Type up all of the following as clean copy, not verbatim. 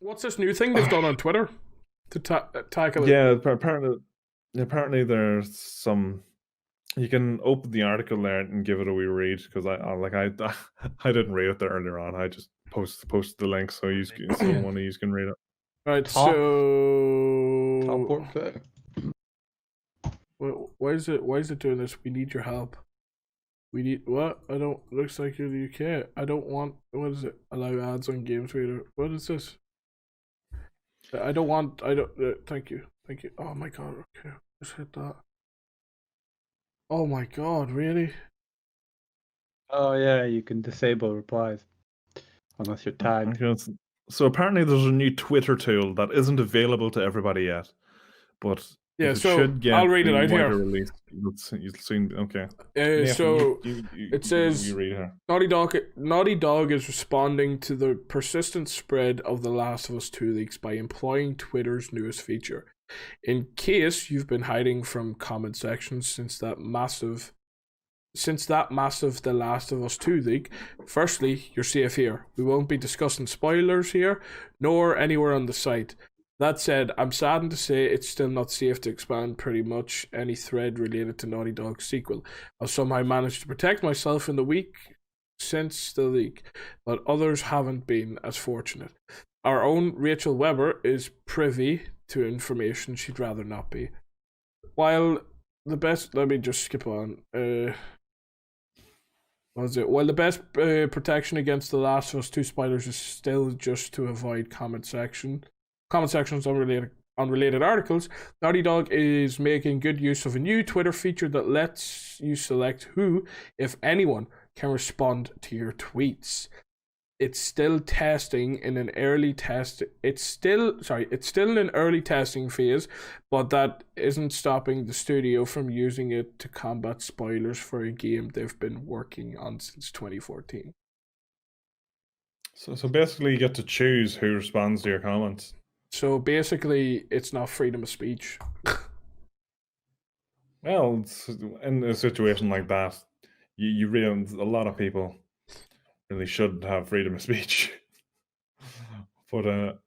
What's this new thing they've done on Twitter to tackle it? Yeah, apparently there's some. You can open the article there and give it a wee read because I didn't read it there earlier on. I just posted the link so one of you can read it. Right, Top so work there. why is it doing this? We need your help. We need what? I don't. Looks like you're the UK. I don't want. What is it? Allow ads on Games Reader. What is this? I don't want. I don't. Thank you. Thank you. Oh my god. Okay, just hit that. Oh my god. Really? Oh yeah, you can disable replies unless you're tagged. Okay, so apparently there's a new Twitter tool that isn't available to everybody yet, but Yeah. it So should get I'll read it the out wider here. release. You'll soon. Okay. So you it says you read here. Naughty Dog is responding to the persistent spread of The Last of Us 2 leaks by employing Twitter's newest feature. In case you've been hiding from comment sections since that massive The Last of Us 2 leak, firstly, you're safe here. We won't be discussing spoilers here, nor anywhere on the site. That said, I'm saddened to say it's still not safe to expand pretty much any thread related to Naughty Dog's sequel. I've somehow managed to protect myself in the week since the leak, but others haven't been as fortunate. Our own Rachel Weber is privy to information she'd rather not be. While the best, let me just skip on. What was it? While the best protection against The Last of Us 2 spoilers is still just to avoid comment sections unrelated articles, Naughty Dog is making good use of a new Twitter feature that lets you select who, if anyone, can respond to your tweets. It's still testing in an early test. It's still in an early testing phase, but that isn't stopping the studio from using it to combat spoilers for a game they've been working on since 2014. So basically, you get to choose who responds to your comments. So basically, it's not freedom of speech. Well, in a situation like that, you really a lot of people really should have freedom of speech. But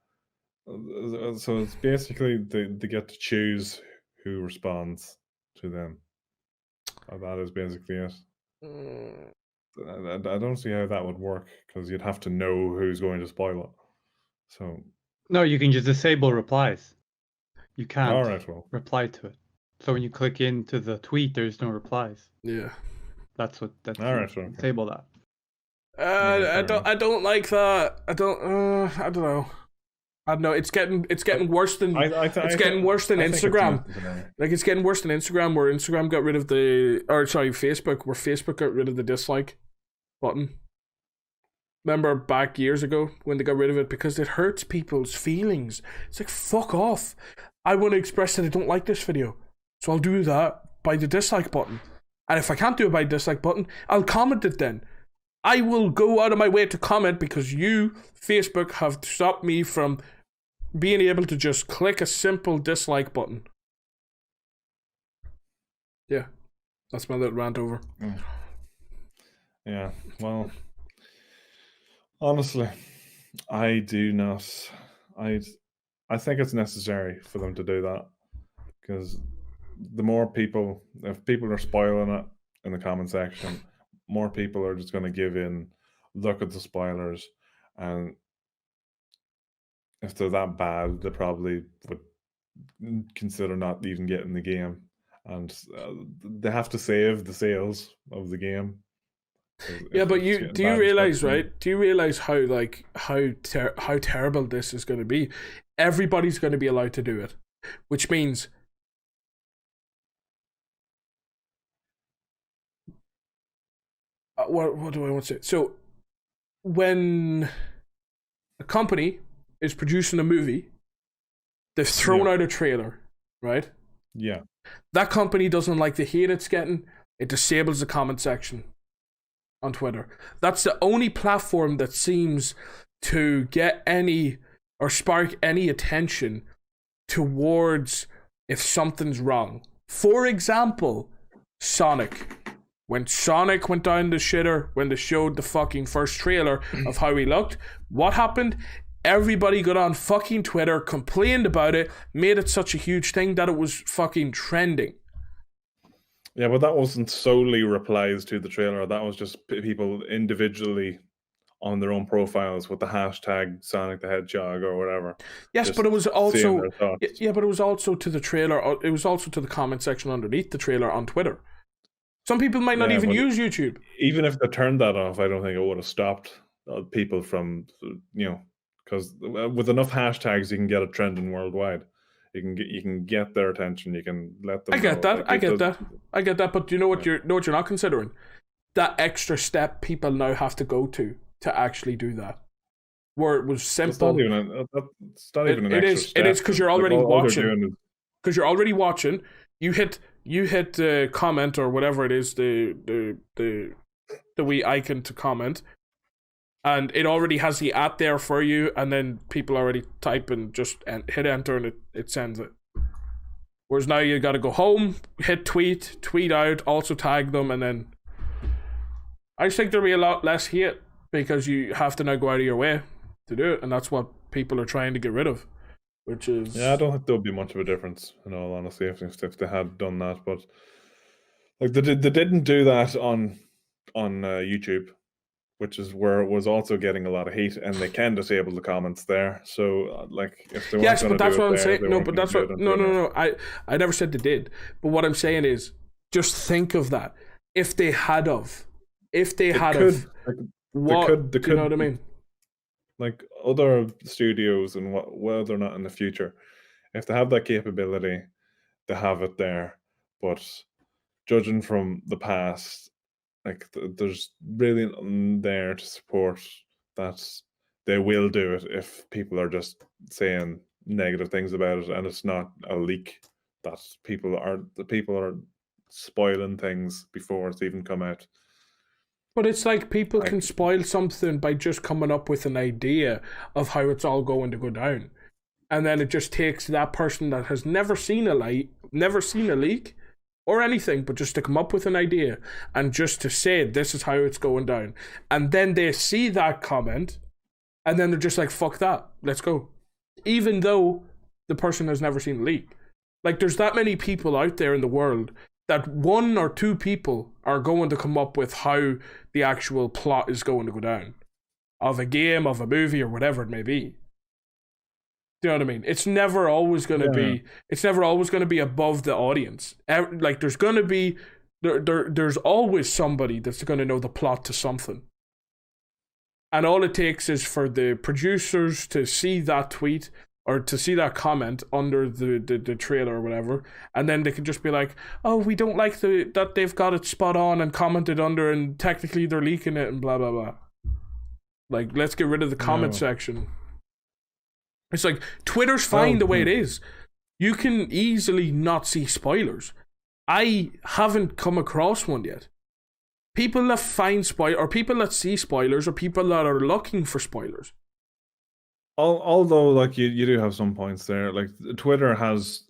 so it's basically they get to choose who responds to them. That is basically it. I don't see how that would work because you'd have to know who's going to spoil it. So No, you can just disable replies. You can't all right, well, reply to it. So when you click into the tweet, there's no replies. Yeah. That's all right, okay. Disable that. I don't like that. I don't know. I don't know. It's getting worse than getting worse than Instagram. Like it's getting worse than Instagram, where Instagram got rid of Facebook, where Facebook got rid of the dislike button. Remember back years ago when they got rid of it because it hurts people's feelings. It's like, fuck off. I want to express that I don't like this video, so I'll do that by the dislike button. And if I can't do it by dislike button, I'll comment it then. I will go out of my way to comment because you, Facebook, have stopped me from being able to just click a simple dislike button. Yeah, that's my little rant over. Yeah, well, honestly, I do not. I think it's necessary for them to do that because the more people, if people are spoiling it in the comment section, more people are just going to give in, look at the spoilers, and if they're that bad, they probably would consider not even getting the game, and they have to save the sales of the game. Yeah, but do you realize, right? Do you realize how terrible this is going to be? Everybody's going to be allowed to do it, which means what do I want to say? So when a company is producing a movie, they've thrown out a trailer, right? Yeah. That company doesn't like the hate it's getting. It disables the comment section on Twitter. That's the only platform that seems to get any or spark any attention towards if something's wrong. For example, Sonic. When Sonic went down the shitter when they showed the fucking first trailer of how he looked, what happened? everybody got on fucking Twitter, complained about it, made it such a huge thing that it was fucking trending. Yeah, but that wasn't solely replies to the trailer. That was just people individually on their own profiles with the hashtag Sonic the Hedgehog or whatever. Yes, just but it was saying also their thoughts. yeah, but it was also to the trailer. It was also to the comment section underneath the trailer on Twitter. Some people might not Yeah, even but use YouTube. Even if they turned that off, I don't think it would have stopped people from, because with enough hashtags, you can get it trending worldwide. You can get their attention. You can let them I get know. that. I get that. But you know what you're not considering? That extra step people now have to go to actually do that. Where it was simple. It's not even an extra step. It is because you're already all they're watching. doing is, Because you're already watching. You hit comment or whatever it is, the wee icon to comment, and it already has the @ there for you, and then people already type and just hit enter and it sends it. Whereas now you got to go home, hit tweet out, also tag them, and then I just think there'll be a lot less hate because you have to now go out of your way to do it, and that's what people are trying to get rid of. Which is I don't think there'll be much of a difference in all honesty if they had done that, but like they didn't do that on YouTube, which is where it was also getting a lot of heat, and they can disable the comments there. So like if they weren't but that's what I'm saying. No, but that's what no. I never said they did. But what I'm saying is, just think of that. If they had of, they do you know what I mean? Like other studios and whether or not in the future, if they have that capability, they have it there. But judging from the past, like there's really nothing there to support that they will do it if people are just saying negative things about it and it's not a leak that people are spoiling things before it's even come out. But it's like people can spoil something by just coming up with an idea of how it's all going to go down. And then it just takes that person that has never seen a leak or anything, but just to come up with an idea and just to say this is how it's going down. And then they see that comment and then they're just like, fuck that, let's go. Even though the person has never seen a leak. Like there's that many people out there in the world that one or two people are going to come up with how the actual plot is going to go down of a game, of a movie, or whatever it may be. Do you know what I mean? It's never always going to be. It's never always going to be above the audience. Like there's going to be, there's always somebody that's going to know the plot to something. And all it takes is for the producers to see that tweet or to see that comment under the trailer or whatever, and then they can just be like, oh, we don't like that they've got it spot on and commented under, and technically they're leaking it and blah, blah, blah. Like, let's get rid of the comment section. It's like, Twitter's fine the way it is. You can easily not see spoilers. I haven't come across one yet. People that find or people that see spoilers, or people that are looking for spoilers. Although, like you do have some points there. Like Twitter has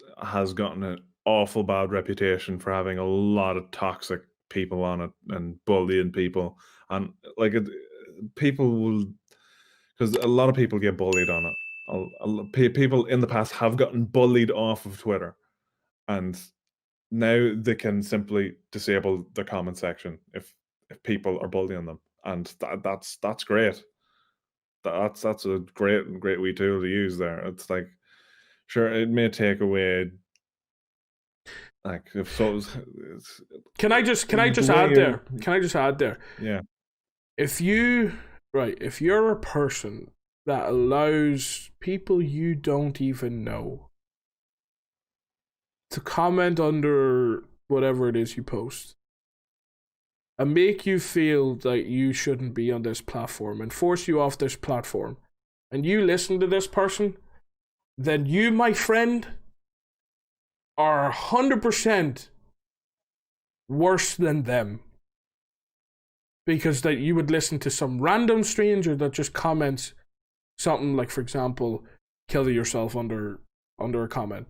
gotten an awful bad reputation for having a lot of toxic people on it and bullying people, and like people will, because a lot of people get bullied on it. People in the past have gotten bullied off of Twitter, and now they can simply disable the comment section if people are bullying them, and that's great. That's a great wee tool to use there. It's like, sure, it may take away, like, if so. Can I just add there? Can I just add there? Yeah. If you're a person that allows people you don't even know to comment under whatever it is you post and make you feel that you shouldn't be on this platform and force you off this platform, and you listen to this person, then you, my friend, are 100% worse than them. Because that you would listen to some random stranger that just comments something like, for example, kill yourself under a comment.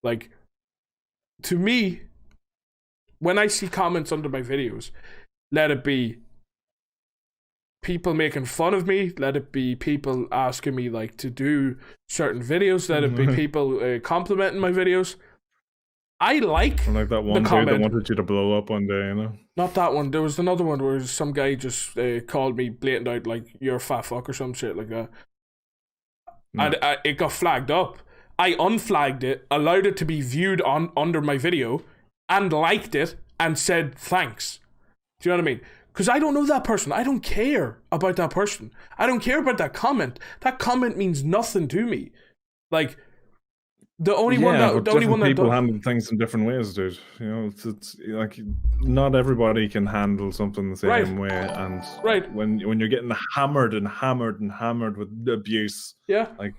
Like, to me, when I see comments under my videos, let it be people making fun of me. Let it be people asking me like to do certain videos. Let it be people complimenting my videos. I like Or like that one dude comment. that wanted you to blow up one day, you know? Not that one. There was another one where some guy just called me blatant out like you're a fat fuck or some shit like that. No. And it got flagged up. I unflagged it, allowed it to be viewed under my video, and liked it and said thanks. Do you know what I mean? Because I don't know that person. I don't care about that person. I don't care about that comment. That comment means nothing to me. Like the only one that people handle things in different ways, dude. You know, it's like not everybody can handle something the same way, and when you're getting hammered with abuse, like.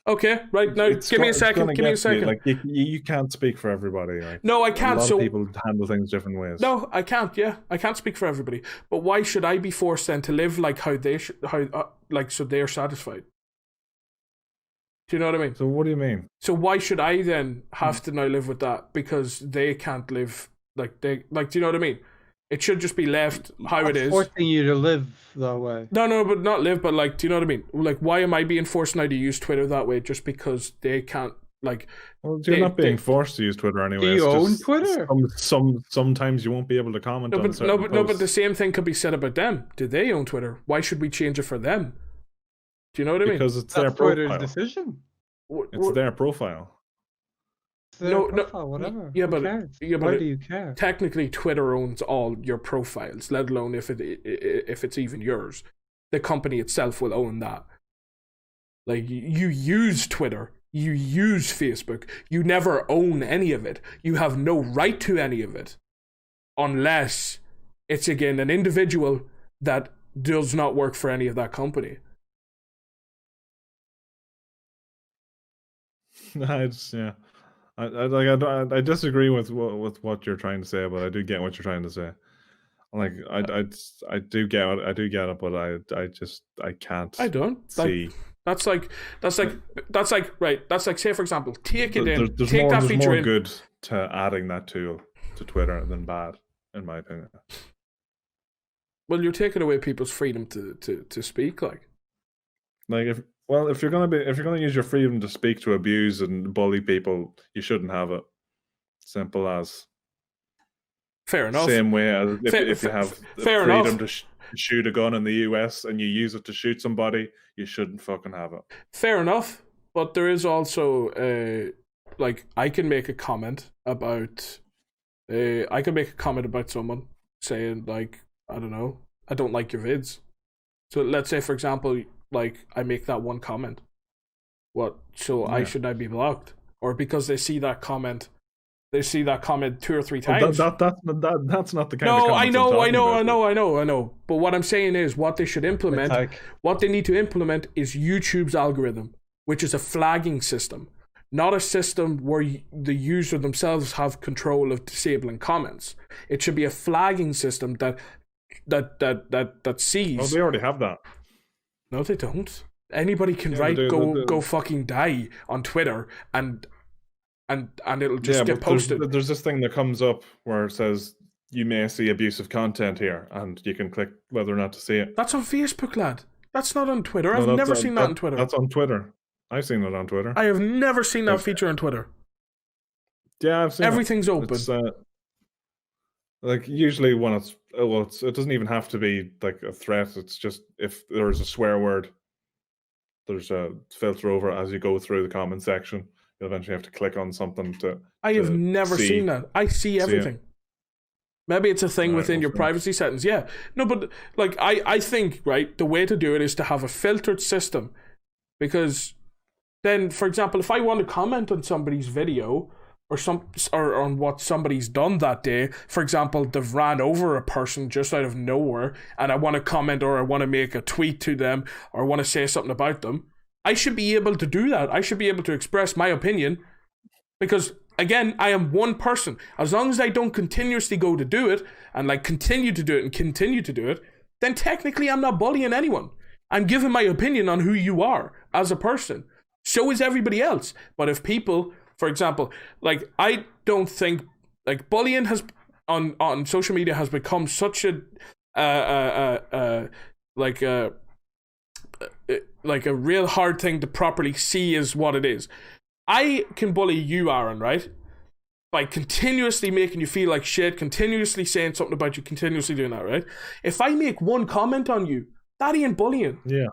Okay, right now, give me a second. Like you can't speak for everybody. Like, no, I can't. A lot of people handle things different ways. No, I can't. Yeah, I can't speak for everybody. But why should I be forced then to live like how they so they're satisfied? Do you know what I mean? So what do you mean? So why should I then have to now live with that because they can't live like they like? Do you know what I mean? It should just be left how it is. Forcing you to live that way. No, but not live, but like, do you know what I mean? Like, why am I being forced now to use Twitter that way just because they can't, like... Well, you're not being forced to use Twitter anyway. Do you own Twitter? Sometimes you won't be able to comment on certain posts. No, but the same thing could be said about them. Do they own Twitter? Why should we change it for them? Do you know what I mean? Because it's their profile. Twitter's decision. It's their profile. Whatever. Yeah, but why do you care? Technically, Twitter owns all your profiles, let alone if it's even yours. The company itself will own that. Like you use Twitter, you use Facebook, you never own any of it. You have no right to any of it, unless it's again an individual that does not work for any of that company. I disagree with what you're trying to say, but I do get what you're trying to say. Like I do get it, but I can't. I don't see. That's like right. That's like, say for example, take it in. There's take more, that there's feature more in. good to adding that tool to Twitter than bad, in my opinion. Well, you're taking away people's freedom to speak, like if you're gonna use your freedom to speak to abuse and bully people, you shouldn't have it. Simple as. Fair enough. Same way as if you have the freedom to shoot a gun in the US and you use it to shoot somebody, you shouldn't fucking have it. Fair enough, but there is also like I can make a comment about someone saying like, I don't know, I don't like your vids. So let's say for example, like I make that one comment. I should now be blocked? Or because they see that comment 2 or 3 times. That's not the kind of No, comments I know. But what I'm saying is what they should implement, what they need to implement is YouTube's algorithm, which is a flagging system, not a system where the user themselves have control of disabling comments. It should be a flagging system that sees. Oh, they already have that. No, they don't. Anybody can write go fucking die on Twitter and it'll just get posted. There's this thing that comes up where it says you may see abusive content here, and you can click whether or not to see it. That's on Facebook, lad. That's not on Twitter. I've never seen that on Twitter. That's on Twitter. I've seen it on Twitter. I have never seen that feature on Twitter. Yeah, I've seen everything's open. It's, like usually when it doesn't even have to be like a threat. It's just if there's a swear word, there's a filter over as you go through the comment section. You'll eventually have to click on something to. I have never seen that. I see everything. Maybe it's a thing within your privacy settings. Yeah. No, but like I think, right, the way to do it is to have a filtered system. Because then, for example, if I want to comment on somebody's video or on what somebody's done that day, for example, they've ran over a person just out of nowhere, and I want to comment or I want to make a tweet to them or I want to say something about them, I should be able to do that. I should be able to express my opinion because, again, I am one person. As long as I don't continuously go to do it and like continue to do it, then technically I'm not bullying anyone. I'm giving my opinion on who you are as a person. So is everybody else. But if people, for example, like I don't think like bullying has on social media has become such a like a real hard thing to properly see is what it is. I can bully you, Aaron, right? By continuously making you feel like shit, continuously saying something about you, continuously doing that, right? If I make one comment on you, that ain't bullying. Yeah.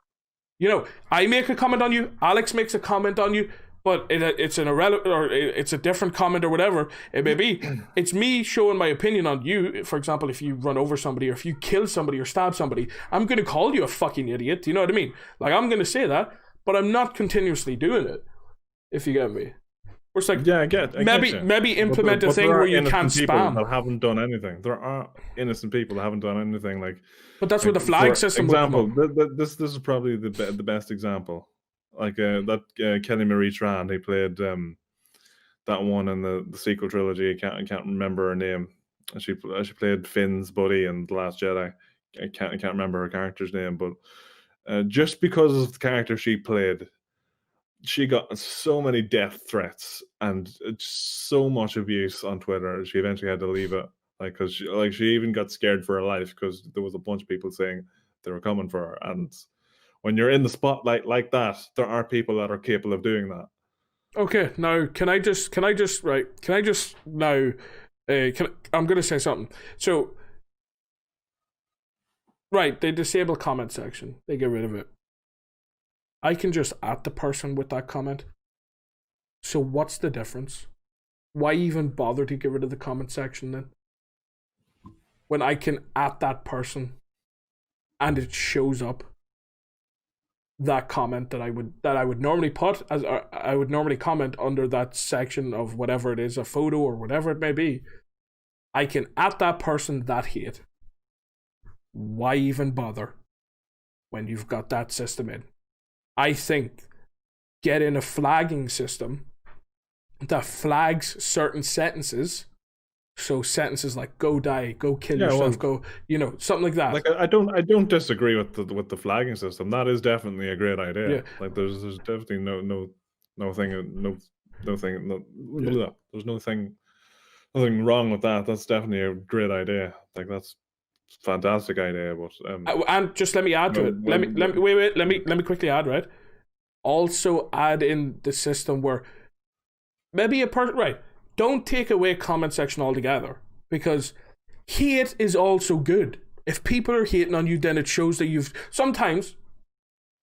You know, I make a comment on you, Alex makes a comment on you, but it's an irrelevant, or it's a different comment or whatever it may be. It's me showing my opinion on you. For example, if you run over somebody or if you kill somebody or stab somebody, I'm going to call you a fucking idiot. Do you know what I mean? Like, I'm going to say that, but I'm not continuously doing it, if you get me. Or it's like, Yeah, I get maybe implement a but thing there are where you innocent can't people spam. that haven't done anything. There are innocent people that haven't done anything. Like, But that's where the flag for system will come example, up. this is probably the best example. Like that Kelly Marie Tran, he played that one in the sequel trilogy. I can't remember her name. She played Finn's buddy in The Last Jedi. I can't remember her character's name, but just because of the character she played, she got so many death threats and so much abuse on Twitter. She eventually had to leave it, like, because she even got scared for her life because there was a bunch of people saying they were coming for her. And when you're in the spotlight like that, there are people that are capable of doing that. Okay, now can I just now? I'm gonna say something. So, right, they disable comment section. They get rid of it. I can just at the person with that comment. So what's the difference? Why even bother to get rid of the comment section then? When I can at that person and it shows up that comment that I would normally put as I would normally comment under that section of whatever it is, a photo or whatever it may be. I can at that person that hate. Why even bother when you've got that system in? I think get in a flagging system that flags certain sentences. So sentences like "go die," "go kill yourself," "go," something like that. Like, I don't disagree with the flagging system. That is definitely a great idea. Yeah. Like, there's definitely nothing wrong with that. That's definitely a great idea. Like, that's a fantastic idea. But and just let me add to it. Let me quickly add, right? Also add in the system where maybe a person, right? Don't take away comment section altogether, because hate is also good. If people are hating on you, then it shows that sometimes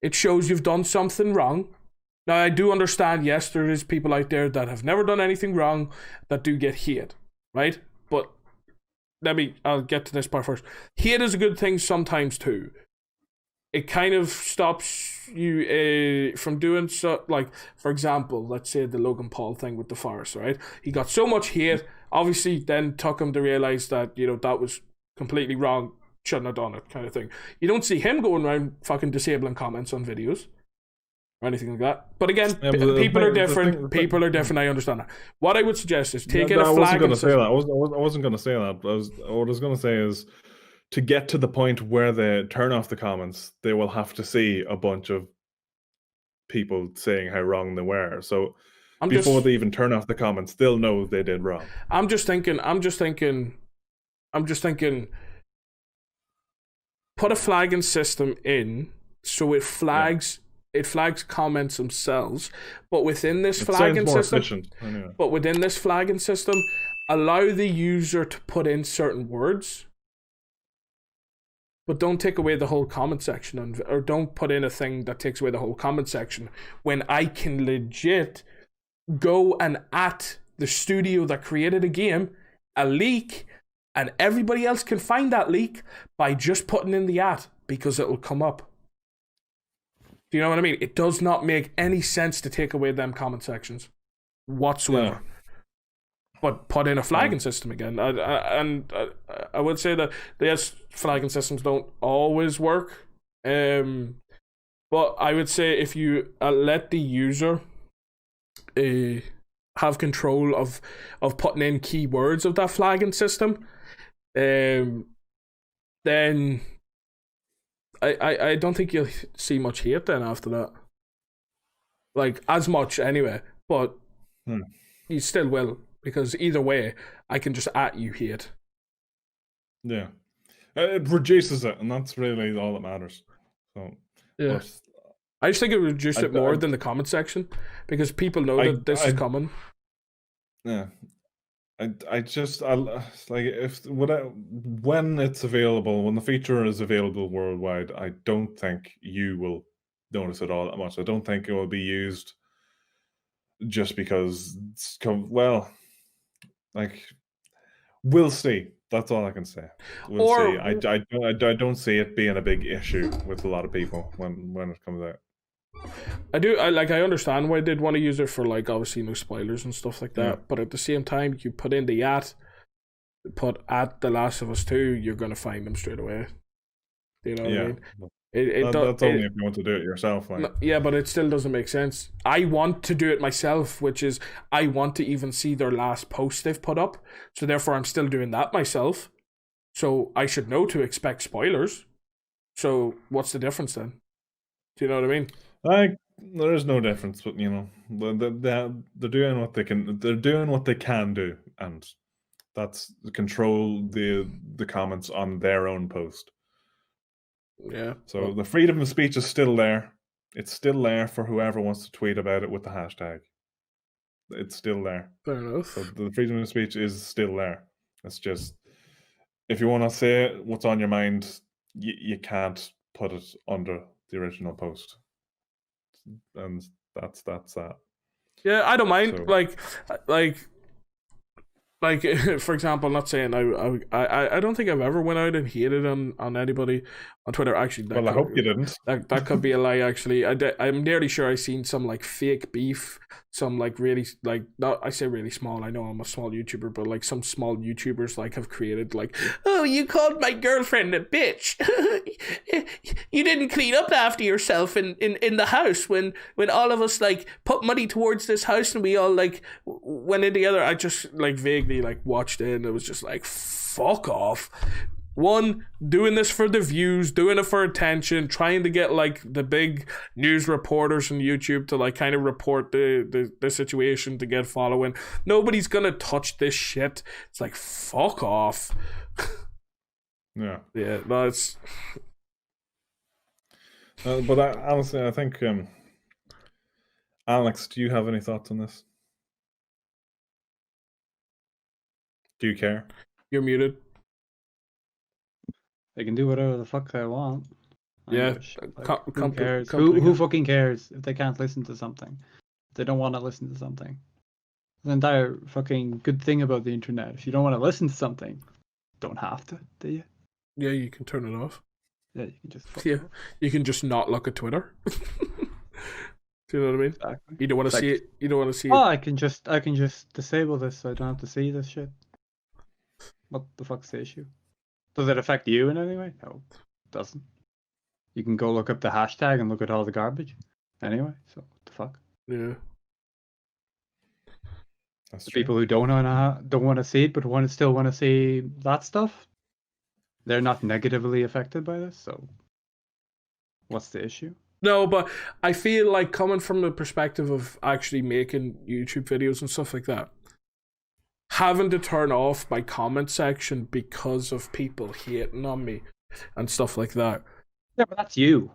it shows you've done something wrong. Now, I do understand, yes, there is people out there that have never done anything wrong that do get hate, right? But I'll get to this part first. Hate is a good thing sometimes too. It kind of stops you from doing so. Like, for example, let's say the Logan Paul thing with the forest, right? He got so much hate, obviously then took him to realize that, that was completely wrong, shouldn't have done it, kind of thing. You don't see him going around fucking disabling comments on videos or anything like that. But again, people are different. People are different. I understand that. What I would suggest is take in a flag. I wasn't going to say that. What I was going to say is, to get to the point where they turn off the comments, they will have to see a bunch of people saying how wrong they were. So before they even turn off the comments, they'll know they did wrong. I'm just thinking. Put a flagging system in so it flags. Yeah. It flags comments themselves, but within this flagging system, allow the user to put in certain words. But don't take away the whole comment section, or don't put in a thing that takes away the whole comment section, when I can legit go and at the studio that created a game, a leak, and everybody else can find that leak by just putting in the at, because it will come up. Do you know what I mean? It does not make any sense to take away them comment sections whatsoever. Yeah. But put in a flagging system again. I would say that, yes, flagging systems don't always work. But I would say if you let the user have control of putting in keywords of that flagging system, then I don't think you'll see much hate then after that. Like, as much anyway. But you still will. Because either way, I can just at you hate. Yeah. It reduces it, and that's really all that matters. So, Yeah. but I just think it reduced it more I- than the comment section because people know that this is coming. yeah, I just like when it's available, when the feature is available worldwide, I don't think you will notice it all that much. I don't think it will be used just because well, like we'll see. That's all I can say. We'll see. I don't see it being a big issue with a lot of people when it comes out. I understand why they'd want to use it for like obviously no spoilers and stuff like that. Yeah. But at the same time, you put in the put at The Last of Us 2, you're gonna find them straight away. You know what I mean? That's only if you want to do it yourself. Like. Yeah, but it still doesn't make sense. I want to do it myself, which is I want to even see their last post they've put up. So therefore, I'm still doing that myself. So I should know to expect spoilers. So what's the difference then? Do you know what I mean? There is no difference, but you know, they're doing what they can. They're doing what they can do, and that's control the comments on their own post. Yeah. So the freedom of speech is still there. It's still there for whoever wants to tweet about it with the hashtag. It's still there. Fair enough. So the freedom of speech is still there. It's just if you want to say what's on your mind, you can't put it under the original post, and that's that. Yeah, I don't mind. So- Like for example, not saying I don't think I've ever went out and hated on anybody on Twitter. Actually, I hope you didn't. That could be a lie. Actually, I'm nearly sure I've seen some like fake beef, some like really like not. I say really small. I know I'm a small YouTuber, but like some small YouTubers like have created like, oh, you called my girlfriend a bitch. You didn't clean up after yourself in the house when all of us like put money towards this house and we all like went in together. I just like vaguely like watched it and it was just like fuck off. One, doing this for the views, doing it for attention, trying to get like the big news reporters on YouTube to like kind of report the situation to get following. Nobody's gonna touch this shit. It's like fuck off. Yeah. Yeah, no, it's but honestly, I think Alex, do you have any thoughts on this? Do you care? you're muted. They can do whatever the fuck they want. I don't Yeah, give a shit. Like, who company- cares? company Who can- fucking cares if they can't listen to something? If they don't want to listen to something. The entire fucking good thing about the internet. If you don't want to listen to something, don't have to, do you? Yeah, you can turn it off. Yeah, you can just fuck Yeah, it off. you can just not look at Twitter. Do you know what I mean? Exactly. You don't want to Like- see it. You don't want to see Oh, it. I can just disable this so I don't have to see this shit. What the fuck's the issue? Does it affect you in any way? No, it doesn't. You can go look up the hashtag and look at all the garbage. Anyway, so what the fuck? Yeah. That's The true. people who don't want to see it but still want to see that stuff, they're not negatively affected by this. So, what's the issue? No, but I feel like coming from the perspective of actually making YouTube videos and stuff like that, having to turn off my comment section because of people hating on me and stuff like that. Yeah, but that's you.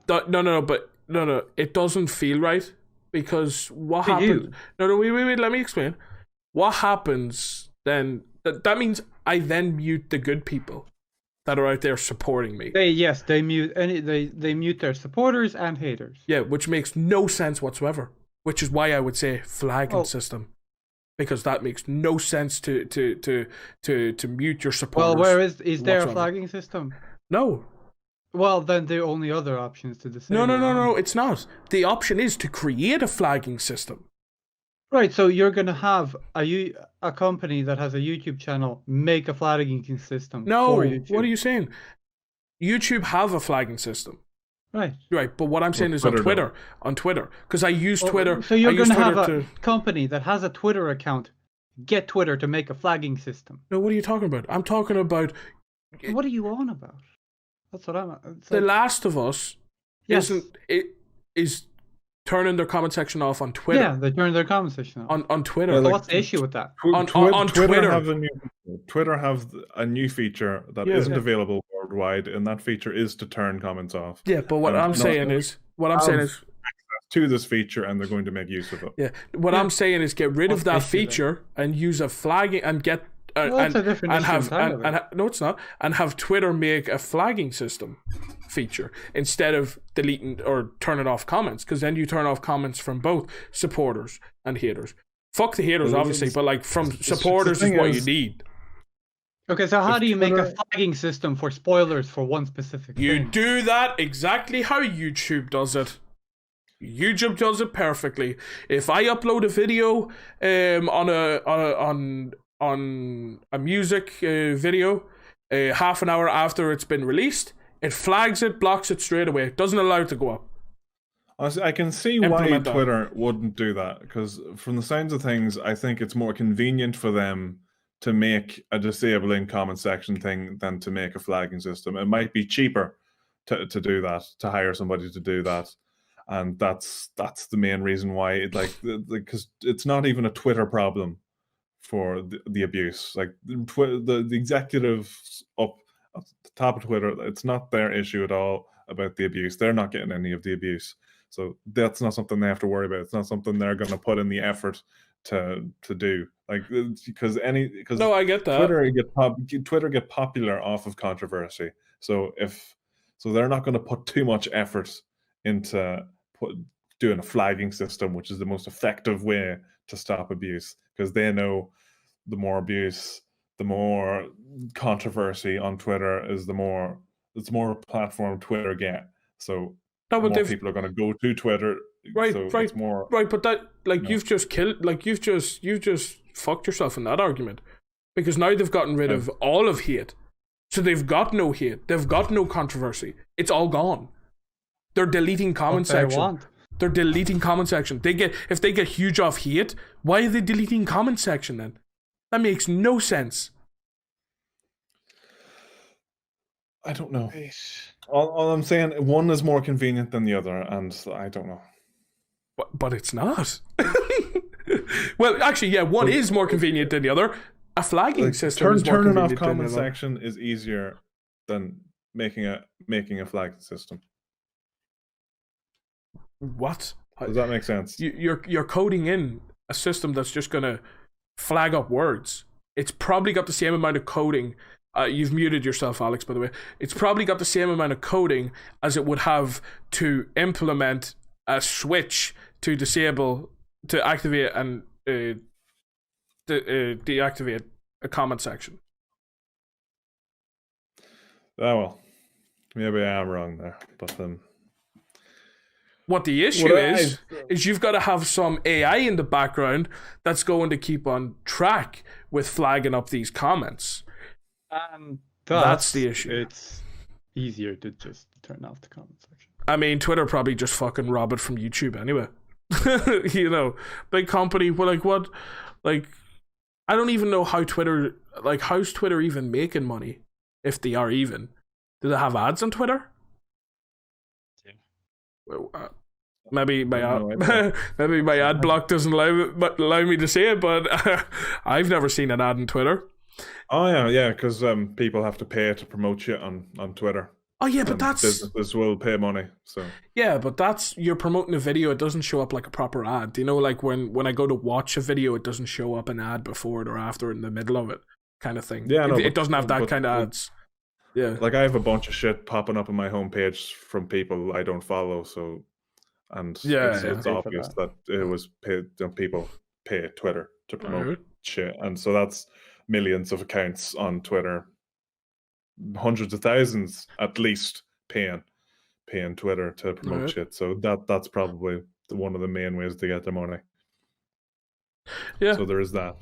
No, it doesn't feel right because what To happens? you. No, wait, let me explain. What happens then? That means I then mute the good people that are out there supporting me. They mute their supporters and haters. Yeah, which makes no sense whatsoever. Which is why I would say flagging system, because that makes no sense to mute your supporters. Well, where is there a whatsoever. flagging system? No, Well, then the only other option is to disable. no, it's not. The option is to create a flagging system. Right, so you're gonna have a company that has a YouTube channel make a flagging system. No, for YouTube. what are you saying? YouTube have a flagging system. Right. Right, but what I'm saying is Twitter on Twitter, because I use Twitter. So you're I use gonna have Twitter a company that has a Twitter account get Twitter to make a flagging system. No, what are you talking about? I'm talking about What are you on about? That's what I'm. It's The like, Last of Us. Yes. Is turning their comment section off on Twitter. yeah, they turn their comment section off. On Twitter. Yeah, So like- what's the issue with that? on Twitter Twitter. have a new feature that Yeah. isn't available wide, and that feature is to turn comments off. Yeah, but what And I'm not saying only is, what I'm saying is, to this feature, and they're going to make use of it. yeah, what Yeah. I'm saying is get rid of What's that the issue then? feature and use a flagging and get Well, that's a different issue entirely. no, it's not, and have Twitter make a flagging system feature instead of deleting or turning off comments, because then you turn off comments from both supporters and haters. Fuck the haters, Well, obviously, but like from the supporters is thing what is- you need. Okay, so how If do you make a Twitter- flagging system for spoilers for one specific You thing? do that exactly how YouTube does it. YouTube does it perfectly. If I upload a video on a music video half an hour after it's been released, it flags it, blocks it straight away. It doesn't allow it to go up. Honestly, I can see why Implement that. Twitter wouldn't do that, because from the sounds of things, I think it's more convenient for them to make a disabling comment section thing than to make a flagging system. It might be cheaper to do that, to hire somebody to do that, and that's the main reason why it, like, because it's not even a Twitter problem for the abuse. Like the executives up at the top of Twitter, it's not their issue at all about the abuse. They're not getting any of the abuse, so that's not something they have to worry about. It's not something they're going to put in the effort to do. Like, because No, I get that. Twitter get popular off of controversy. So they're not going to put too much effort into doing a flagging system, which is the most effective way to stop abuse, because they know the more abuse, the more controversy on Twitter is, the more platform Twitter get. So No, but more people are going to go to Twitter. Right, so right, it's more, right. But that, like, No. you've just killed, like, you've just fucked yourself in that argument, because now they've gotten rid of all of hate, so they've got no hate, they've got no controversy. It's all gone. They're deleting comment What they section. want. They're deleting comment section. If they get huge off hate, why are they deleting comment section then? That makes no sense. I don't know. All I'm saying, one is more convenient than the other, and I don't know. But it's not. Well, actually, yeah, one is more convenient than the other. A flagging system is more turning convenient off than comment the other. section is easier than making a flagging system. What? Does that make sense? You're coding in a system that's just gonna flag up words. It's probably got the same amount of coding. You've muted yourself, Alex, by the way. It's probably got the same amount of coding as it would have to implement a switch to disable, to activate and deactivate a comment section. Oh well, maybe I am wrong there, but What the issue is you've got to have some AI in the background that's going to keep on track with flagging up these comments. That's the issue. It's easier to just turn off the comment section. I mean, Twitter probably just fucking rob it from YouTube anyway. You know, big company, but like what? Like, I don't even know how Twitter, like, how's Twitter even making money? If they are even. Do they have ads on Twitter? Well, maybe my maybe my ad block doesn't allow me to say it, but I've never seen an ad on Twitter. Oh yeah, because people have to pay to promote shit on Twitter. Oh yeah, but And that's businesses will pay money. So yeah, but that's, you're promoting a video. It doesn't show up like a proper ad. You know, like when I go to watch a video, it doesn't show up an ad before it or after it, in the middle of it, kind of thing. Yeah, no, it doesn't have that but- kind of ads. Yeah. like, I have a bunch of shit popping up on my homepage from people I don't follow. So, and Yeah, it's yeah. Pay for obvious that it was paid. People pay Twitter to promote Right. shit, and so that's millions of accounts on Twitter, hundreds of thousands at least paying Twitter to promote Right. shit. So that's probably one of the main ways to get their money. Yeah. So there is that.